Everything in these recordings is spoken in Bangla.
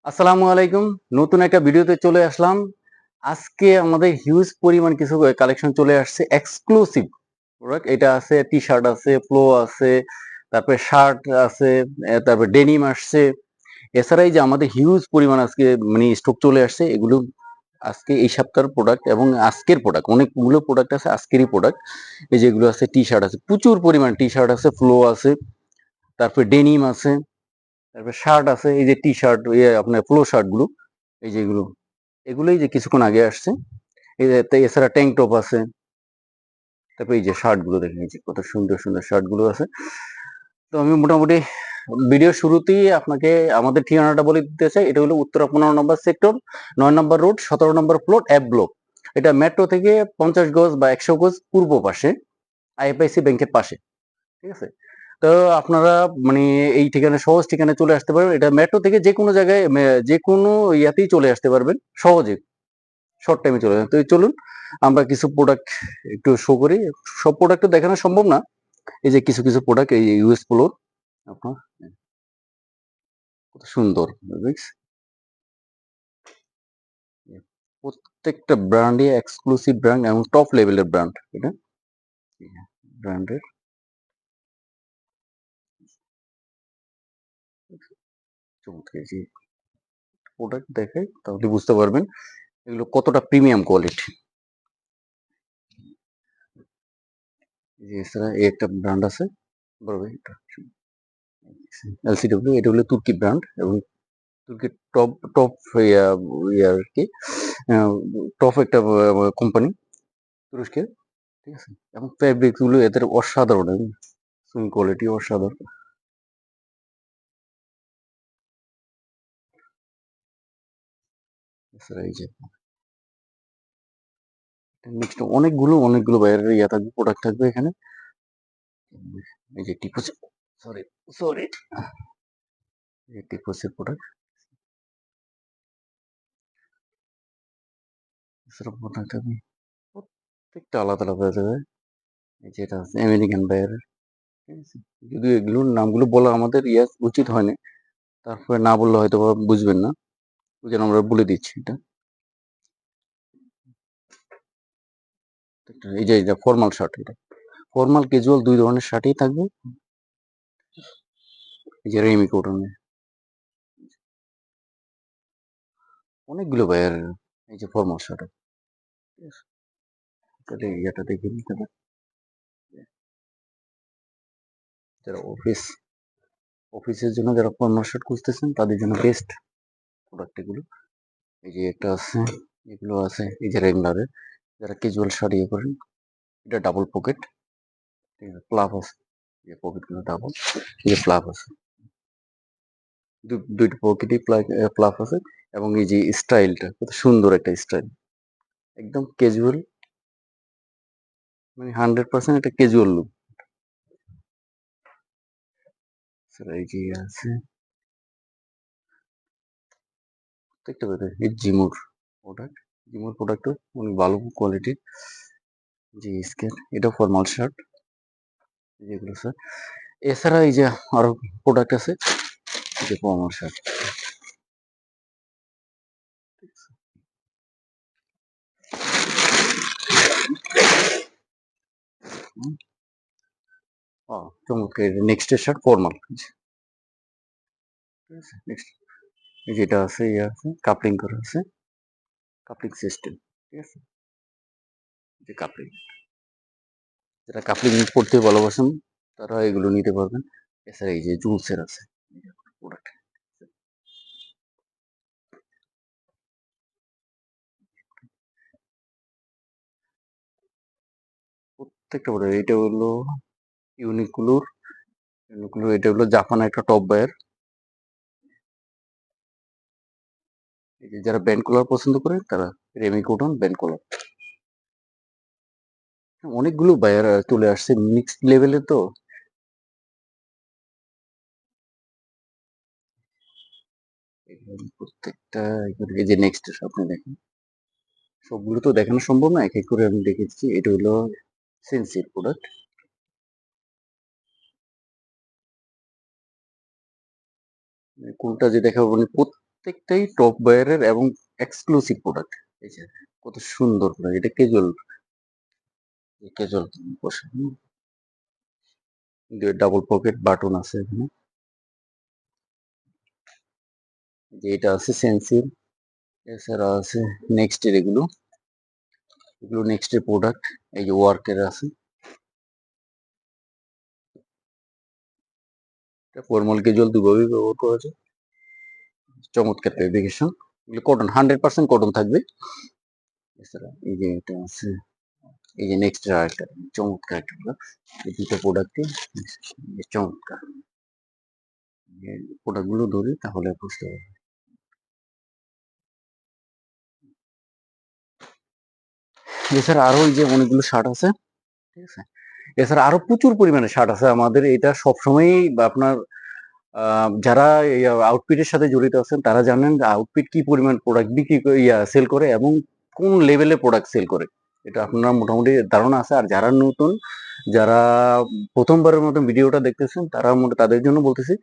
আসসালামু আলাইকুম। নতুন একটা ভিডিওতে চলে আসলাম। আজকে আমাদের হিউজ পরিমাণ কিছু কালেকশন চলে আসছে এক্সক্লুসিভ প্রোডাক্ট। এটা আছে টি-শার্ট আছে, ফ্লো আছে, তারপরে শার্ট আছে, তারপরে ডেনিম আসছে। এছাড়া এই যে আমাদের হিউজ পরিমাণ আজকে মানে স্টক চলে আসছে। এগুলো আজকে এই সপ্তাহের প্রোডাক্ট এবং আজকের প্রোডাক্ট। অনেকগুলো প্রোডাক্ট আছে আজকেরই প্রোডাক্ট। এই যেগুলো আছে টি-শার্ট আছে, প্রচুর পরিমাণ টি-শার্ট আছে, ফ্লো আছে, তারপরে ডেনিম আছে। তারপরে শার্ট আছে, এই যে টি-শার্ট আপনার পোলো শার্ট গুলো, এই যে এগুলোই যে কিছুক্ষণ আগে আসছে। এই যে এছাড়া ট্যাঙ্ক টপ আছে। তারপরে এই যে শার্ট গুলো দেখেন, এই যে কত সুন্দর সুন্দর শার্ট গুলো আছে। তো আমি মোটামুটি ভিডিও শুরুতেই আপনাকে আমাদের ঠিকানাটা বলে দিতে চাই। এটা হলো উত্তরা 15 নম্বর সেক্টর, 9 নম্বর রোড, 17 নম্বর প্লট, এফ ব্লক। এটা মেট্রো থেকে 50 গজ বা 100 গজ পূর্ব পাশে, আইএফআইসি ব্যাংকের পাশে। ঠিক আছে? তো আপনারা মানে এই সহজ ঠিকানায় চলে আসতে পারবেন। এটা মেট্রো থেকে যেকোনো জায়গায় যেকোনো ইয়াতেই চলে আসতে পারবেন সহজে, শর্ট টাইমে চলে যাবেন। তো চলুন আমরা কিছু প্রোডাক্ট একটু শো করি। সব প্রোডাক্ট তো দেখানো সম্ভব না। এই যে কিছু কিছু প্রোডাক্ট, এই ইউএস পোলোর আপনার কত সুন্দর দেখছ? প্রত্যেকটা ব্র্যান্ডই এক্সক্লুসিভ ব্র্যান্ড এবং টপ লেভেলের ব্র্যান্ড। এটা ব্র্যান্ডের চমৎকার যে প্রোডাক্ট দেখাই তাহলে বুঝতে পারবেন এগুলো কতটা প্রিমিয়াম কোয়ালিটি। যে এছাড়া এই একটা ব্র্যান্ড আছে বড় ভাই, এটা এলসিডব্লিউ। এটা হলো তুর্কি ব্র্যান্ড এবং তুর্কির টপ টপ ইয়া ইয়া আর কি টপ একটা কোম্পানি তুরস্কের। ঠিক আছে? এবং ফেব্রিক গুলো এদের অসাধারণ, সুইং কোয়ালিটি অসাধারণ। এছাড়া এই যে নেক্সট অনেকগুলো বাইরের ইয়া থাকবে, প্রোডাক্ট থাকবে এখানে। এই যে টিপোস, সরি সরি, এই টিপোসের প্রোডাক্ট। এছাড়া প্রোডাক্ট থাকবে প্রত্যেকটা আলাদা আলাদা যাবে। এই যেটা আছে আমেরিকান বাইরের। ঠিক আছে? যদিও এগুলোর নামগুলো বলা আমাদের উচিত হয়নি, তারপরে না বললে হয়তো বা বুঝবেন না, ওই জন্য আমরা বলে দিচ্ছি এটা। এই যে এটা ফর্মাল শার্ট, এটা ফর্মাল ক্যাজুয়াল দুই ধরনের শার্টই থাকবে। এই যে রেমি কটনের অনেকগুলো ভাইয়ার, এই যে ফর্মাল শার্ট। তাহলে এটা দেখে নিতে হবে। যারা অফিসের জন্য যারা ফর্মাল শার্ট খুঁজতেছেন তাদের জন্য বেস্ট প্রোডাক্ট এগুলো। এই যে একটা আছে, এগুলো আছে এই যে রেগুলারের, যারা ক্যাজুয়াল শার্ট ইয়ে করেন। এটা ডাবল পকেট, ঠিক আছে, ফ্লাপ আছে, যে পকেট গুলো ডাবল, যে ফ্লাপ আছে, দুইটা পকেটই ফ্লাপ আছে। এবং এই যে স্টাইলটা কত সুন্দর একটা স্টাইল, একদম ক্যাজুয়াল, মানে 100% একটা ক্যাজুয়াল লুক। এই যে আছে প্রত্যেকটা ব্যাপারে এই জিমুর প্রোডাক্টও অনেক ভালো কোয়ালিটির। যে স্কেল, এটা ফর্মাল শার্ট যেগুলো স্যার। এছাড়া এই যে আরো প্রোডাক্ট আছে, এই যে ফর্মাল শার্ট। চমৎকার, নেক্সট শার্ট ফর্মাল। নেক্সট যেটা আছে ইয়ে আছে, কাপলিং করা আছে, কাপলিং সিস্টেম। ঠিক আছে? যে কাপলিং, যারা কাপলিং পড়তে ভালোবাসেন তারা এগুলো নিতে পারবেন। এছাড়া এই যে জুলসের আছে প্রোডাক্ট, প্রত্যেকটা প্রোডাক্ট। এটা হলো ইউনিকুলোর, এটা হলো জাপানের একটা টপ বায়ার। এই যে যারা ব্যান্ড কলার পছন্দ করে তারা রেমি কোটন ব্যান্ড কলার। অনেকগুলো বায়ার চলে আসছে মিক্সড লেভেলে। তো প্রত্যেকটা এই যে নেক্সট আপনি দেখেন, সবগুলো তো দেখানো সম্ভব না, এক এক করে আমি দেখেছি। এটা হলো সেন্সির প্রোডাক্ট। কোনটা যে দেখাবো মানে প্রত্যেকটাই টপ বায়ারের এবং এক্সক্লুসিভ প্রোডাক্ট। এই যে কত সুন্দর প্রোডাক্ট, এটা কেজুয়াল কেজুয়াল বসে, ডাবল পকেট বাটন আছে এখানে। যে এটা আছে সেন্সির, এছাড়া আছে নেক্সটের, এগুলো নেক্সটের প্রোডাক্ট। এই যে ওয়ার্কের আছে, ফর্মাল ক্যাজুয়াল দুভাবেই ব্যবহার করা যায়। চমৎকার ফেব্রিকেশন, এগুলো কটন, 100% কটন থাকবে। এছাড়া এই যে এটা আছে, এই যে নেক্সট আরেকটা চমৎকার একটা প্রোডাক্ট। এই দুটো প্রোডাক্টই চমৎকার। প্রোডাক্ট গুলো ধরি তাহলে বুঝতে পারবে। এছাড়া আরো এই যে অনেকগুলো শার্ট আছে, ঠিক আছে। এছাড়া আরো প্রচুর পরিমাণে শার্ট আছে আমাদের। এটা সবসময়ই আপনার যারা আউটফিটের সাথে জড়িত আছেন তারা জানেন যে আউটফিট কি পরিমাণ প্রোডাক্ট বিক্রি সেল করে এবং কোন লেভেলে প্রোডাক্ট সেল করে, এটা আপনারা মোটামুটি ধারণা আছে। আর যারা নতুন, যারা প্রথমবারের মতো ভিডিওটা দেখতেছেন, তারা তাদের জন্য বলতেছি,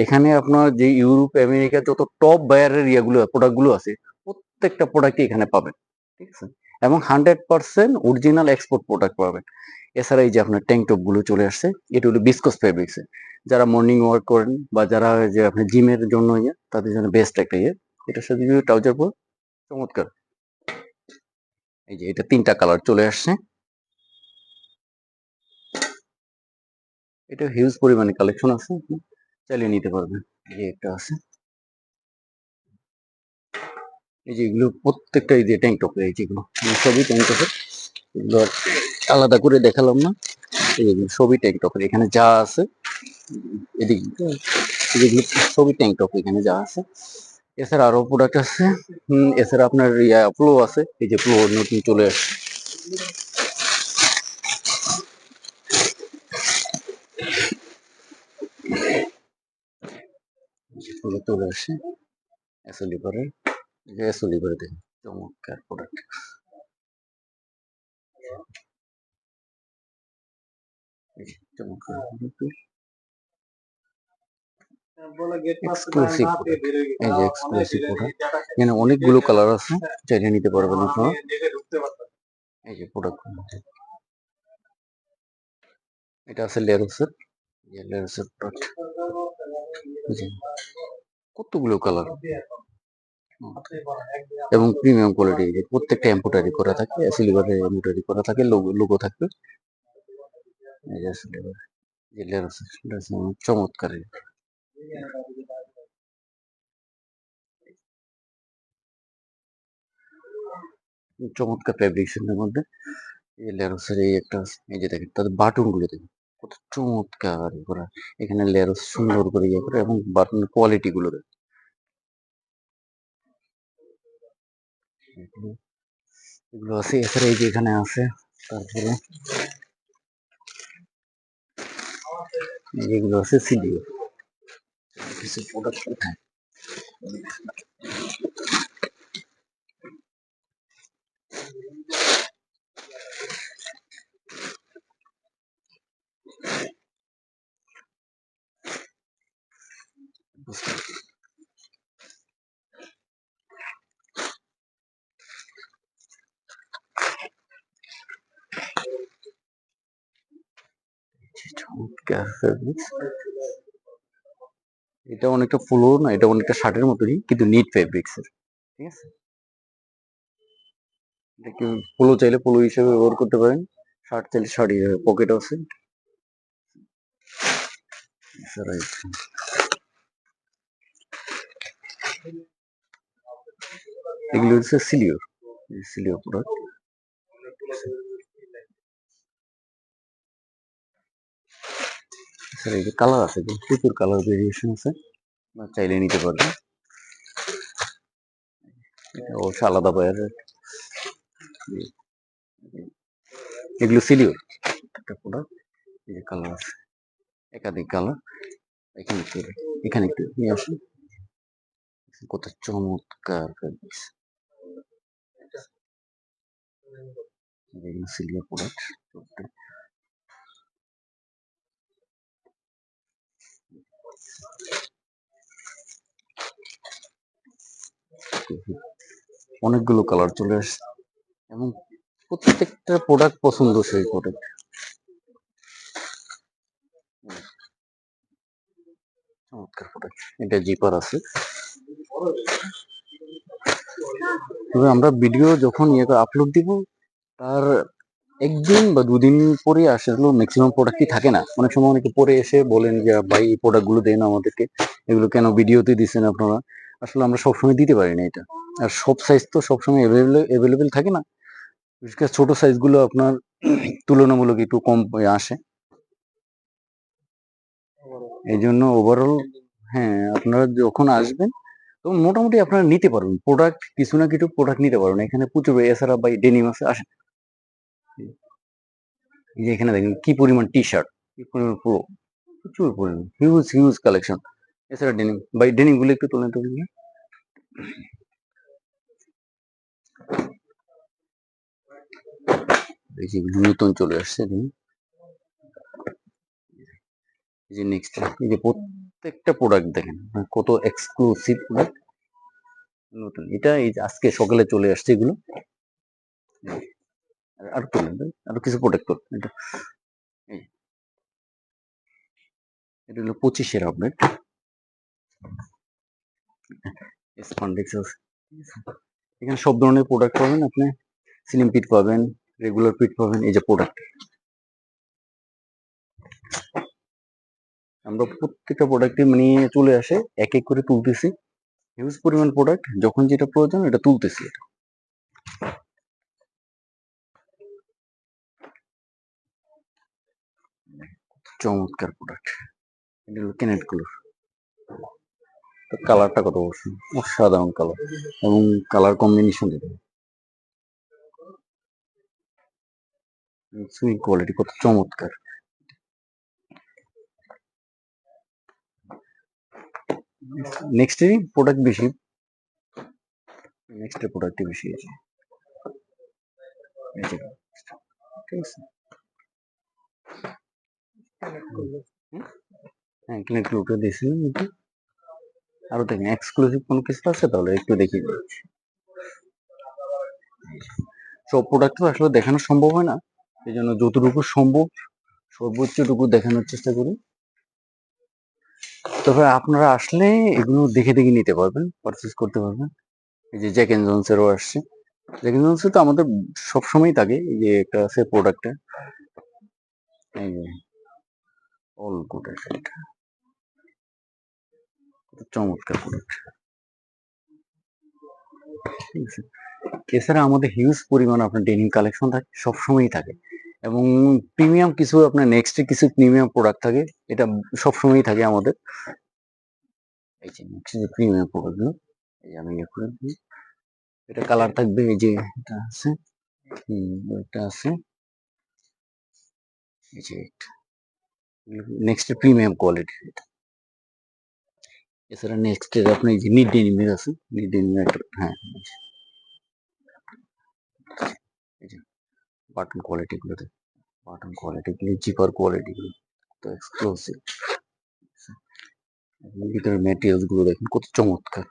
এখানে আপনার যে ইউরোপ আমেরিকা যত টপ বায়ারের প্রোডাক্টগুলো আছে, প্রত্যেকটা প্রোডাক্টই এখানে পাবেন, ঠিক আছে। এবং 100% অরিজিনাল এক্সপোর্ট প্রোডাক্ট পাবেন। এছাড়া এই যে আপনার ট্যাঙ্ক টপ গুলো চলে আসছে, এটা হলো বিসকস ফেব্রিক্স। যারা মর্নিং ওয়ার্ক করেন বা যারা যে আপনি জিমের জন্য তাদের জন্য বেস্ট একটা এটার সাথে যদি ট্রাউজার পর চমৎকার। এই যে এটা 3টা কালার চলে আসছে, এটা হিউজ পরিমাণে কালেকশন আছে, চালিয়ে নিতে পারবেন। এই যে একটা আছে, এই যে এগুলো প্রত্যেকটা এই যে ট্যাঙ্ক টপ, এই যেগুলো সবই ট্যাঙ্ক টপের, এগুলো আলাদা করে দেখালাম না। এইগুলো সবই ট্যাঙ্ক টপের, এখানে যা আছে এদিকে যেগুলো সবই ট্যাঙ্ক টপ এখানে যা আছে। এছাড়া আরো প্রোডাক্ট আছে, এছাড়া আপনার ফ্লো আছে, এই যে ফ্লো নতুন চলে আসছে, ফ্লো চলে আসছে এসোলিভারের, যে এসোলিভারে দেখুন চমৎকার প্রোডাক্ট। চমৎকার এক্সক্লুসিভ প্রোডাক্ট, এই যে এক্সক্লুসিভ প্রোডাক্ট, এখানে অনেকগুলো কালার আছে, চাইলে নিতে পারবেন আপনারা। এই যে প্রোডাক্ট, এটা আছে লেরোসের, লেরোসের প্রোডাক্ট, কতগুলো কালার এবং প্রিমিয়াম কোয়ালিটি। প্রত্যেকটা এমব্রয়ডারি করা থাকে, সিলভারে এমব্রয়ডারি করা থাকে, লোগো থাকবে। এই যে সিলভার, যে লেরোসের চমৎকার, চমৎকার ফেব্রিক্সের মধ্যে। এই লেরোসের এই একটা আছে, এই যে দেখেন তাদের বাটন গুলো দেখেন কত চমৎকার করা, এখানে লেরোস সুন্দর করে করে এবং বাটনের কোয়ালিটি গুলো দেখেন। এগুলো আছে। এছাড়া এই যে এখানে আছে, তারপরে যেগুলো আছে সিলিও কিছু প্রোডাক্ট কোথায়, চমৎকার ফেব্রিক্স। এটা অনেকটা ফুলো না, এটা অনেকটা শার্টের মতোই কিন্তু নিট ফেব্রিক্স এর, ঠিক আছে। এটা কি পোলো চাইলে পোলো হিসেবে ব্যবহার করতে পারেন, শার্ট চাইলে শার্ট পকেট আছে। এগুলো হচ্ছে সিলিও, সিলিও প্রোডাক্ট। স্যার এই যে কালার আছে, প্রচুর কালার ভেরিয়েশন আছে, চাইলে নিতে পারবেন। এটা অবশ্য আলাদা বায়ারের, এগুলো সিলিও একটা প্রোডাক্ট। এই যে কালার আছে, একাধিক কালার। এখানে একটু নিয়ে আসুন, কত চমৎকার ফেব্রিক্স, এগুলো সিলিও প্রোডাক্ট। অনেকগুলো কালার চলে আসছে এবং প্রত্যেকটা প্রোডাক্ট পছন্দসই প্রোডাক্ট। চমৎকার প্রোডাক্ট। এটা জিপার আছে। তবে আমরা ভিডিও যখন আপলোড দিব তার একদিন বা দুদিন পরে আসলে ম্যাক্সিমাম প্রোডাক্টই থাকে না। অনেক সময় অনেকে পরে এসে বলেন যে ভাই এই প্রোডাক্ট গুলো দেন আমাদেরকে, এগুলো কেন ভিডিওতে দিচ্ছেন আপনারা। আসলে আমরা সবসময় দিতে পারি না এটা। আর সব সাইজ তো সবসময় অ্যাভেলেবেল থাকে না। বিশেষ করে ছোট সাইজ গুলো আপনার তুলনামূলক একটু কম আসে। এই জন্য ওভারঅল হ্যাঁ, আপনারা যখন আসবেন তো মোটামুটি আপনারা নিতে পারবেন প্রোডাক্ট, কিছু না কিছু প্রোডাক্ট নিতে পারবেন। এখানে প্রচুর, এছাড়া ভাই ডেনিম আছে, আসেন। এই যে এখানে দেখেন কি পরিমাণ টি শার্ট, কি পরিমাণ পুরো, প্রচুর পরিমাণ, হিউজ হিউজ কালেকশন। এছাড়া ডেনিম, ভাই ডেনিম গুলো একটু তুলে তুলুন। এই যে নতুন চলে আসছে ডেনিম। এই যে নেক্সট, এই যে প্রত্যেকটা প্রোডাক্ট দেখেন কত এক্সক্লুসিভ প্রোডাক্ট নতুন। এটা এই যে আজকে সকালে চলে আসছে এগুলো। আর তুলেন ভাই, আরো কিছু প্রোডাক্ট তুলেন। এটা হলো 25-এর আপডেট। স্পান্ডেক্স আছে। এখানে সব ধরনের প্রোডাক্ট পাবেন আপনি। স্লিম ফিট পাবেন, রেগুলার ফিট পাবেন। এই যে প্রোডাক্ট, আমরা প্রত্যেকটা প্রোডাক্টে নিয়ে চলে আসে, এক এক করে তুলতেছি। হিউজ পরিমাণ প্রোডাক্ট, যখন যেটা প্রয়োজন এটা তুলতেছি। এটা চমৎকার প্রোডাক্ট। এটা হলো কেনেট গুলো। কালারটা কত অসাধারণ কালার, এবং কালার কম্বিনেশন দেখুন, সুইং কোয়ালিটি কত চমৎকার। নেক্সট প্রোডাক্ট বেশি, নেক্সট প্রোডাক্ট বেশি আছে। ঠিক আছে, হ্যাঁ ক্লিক লুকে দিয়েছিলাম এটা। আরো দেখেন এক্সক্লুসিভ কোন কিছু আছে, তাহলে একটু দেখিয়ে দিচ্ছি। সব প্রোডাক্ট তো আসলে দেখানো সম্ভব হয় না, এই জন্য যতটুকু সম্ভব সর্বোচ্চটুকু দেখানোর চেষ্টা করি। তবে আপনারা আসলে এগুলো দেখে দেখে নিতে পারবেন, পারচেস করতে পারবেন। এই যে জ্যাক এন্ড জোন্সেরও আসছে। জ্যাক এন্ড জোন্স তো আমাদের সবসময় থাকে। এই যে একটা আছে প্রোডাক্টটা, এই যে অল গুড, এটা চমৎকার প্রোডাক্ট। ঠিক আছে, এছাড়া আমাদের হিউজ পরিমাণ আপনার ডেনিম কালেকশন থাকে, সবসময়ই থাকে। এবং প্রিমিয়াম কিছু আপনার নেক্সট কিছু প্রিমিয়াম প্রোডাক্ট থাকে, এটা সবসময়ই থাকে আমাদের। এই যে নেক্সট যে প্রিমিয়াম প্রোডাক্টগুলো, এই আমি ইয়ে করে দিই। এটা কালার থাকবে, এই যে এটা আছে, এটা আছে, এই যে নেক্সট প্রিমিয়াম কোয়ালিটি। এছাড়া নেক্সট আপনি এই যে নিড ডেনিমের আছে, নিড ডেনিমের একটা, হ্যাঁ এই যে বাটন কোয়ালিটি গুলো, বাটন কোয়ালিটি গুলো, জিপার কোয়ালিটি গুলো তো এক্সক্লুসিভ। ভিতরে ম্যাটেরিয়ালস গুলো দেখেন কত চমৎকার,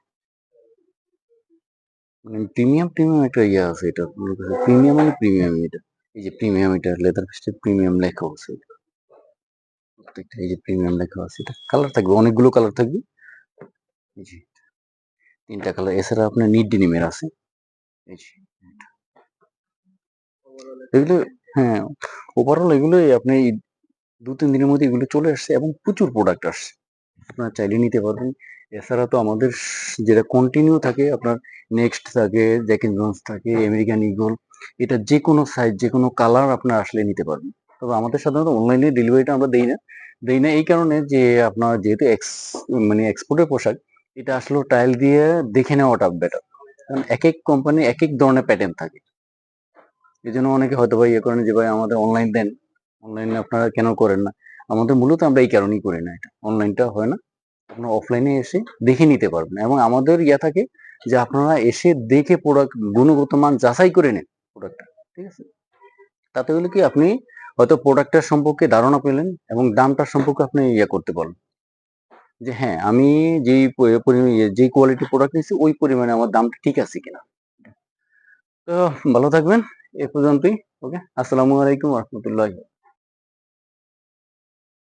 মানে প্রিমিয়াম প্রিমিয়াম একটা ইয়ে আছে। এটা প্রিমিয়াম মানে প্রিমিয়াম। এটা এই যে প্রিমিয়াম, এটা লেদার ফেস্টের প্রিমিয়াম লেখা আছে। প্রত্যেকটা এই যে প্রিমিয়াম লেখা আছে। এটা কালার থাকবে, অনেকগুলো কালার থাকবে। এই যে 3টা কালার। এছাড়া আপনার নিড ডেনিমের আছে। এই যে এগুলো, হ্যাঁ ওভারঅল এগুলোই আপনি 2-3 দিনের মধ্যে এগুলো চলে আসছে এবং প্রচুর প্রোডাক্ট আসছে, আপনারা চাইলে নিতে পারবেন। এছাড়া তো আমাদের যেটা কন্টিনিউ থাকে, আপনার নেক্সট থাকে, জ্যাক এন্ড জোন্স থাকে, আমেরিকান ইগল, এটা যে কোনো সাইজ যে কোনো কালার আপনার আসলে নিতে পারবেন। তবে আমাদের সাধারণত অনলাইনে ডেলিভারিটা আমরা দেই না এই কারণে যে আপনার যেহেতু মানে এক্সপোর্টের পোশাক, এটা আসলে ট্রায়াল দিয়ে দেখে নেওয়াটা বেটার। কারণ এক এক কোম্পানি এক এক ধরনের প্যাটার্ন থাকে। এই জন্য অনেকে হয়তো ভাই ইয়ে করেন যে ভাই আমাদের অনলাইন দেন, অনলাইনে আপনারা কেন করেন না। আমাদের মূলত আমরা এই কারণেই করি না, এটা অনলাইনটা হয় না। আপনারা অফলাইনে এসে দেখে নিতে পারবেন, এবং আমাদের ইয়া থাকে যে আপনারা এসে দেখে প্রোডাক্ট গুণগত মান যাচাই করে নেন প্রোডাক্টটা। ঠিক আছে, তাতে হলে কি আপনি হয়তো প্রোডাক্টটার সম্পর্কে ধারণা পেলেন এবং দামটার সম্পর্কে আপনি ইয়া করতে পারলেন, যে হ্যাঁ, আমি যেই কোয়ালিটি প্রোডাক্ট নিছি ওই পরিমাণে আমার দামটা ঠিক আছে কিনা। তো ভালো থাকবেন। এ পর্যন্তই। ওকে। আসসালামু আলাইকুম ওয়া রাহমাতুল্লাহি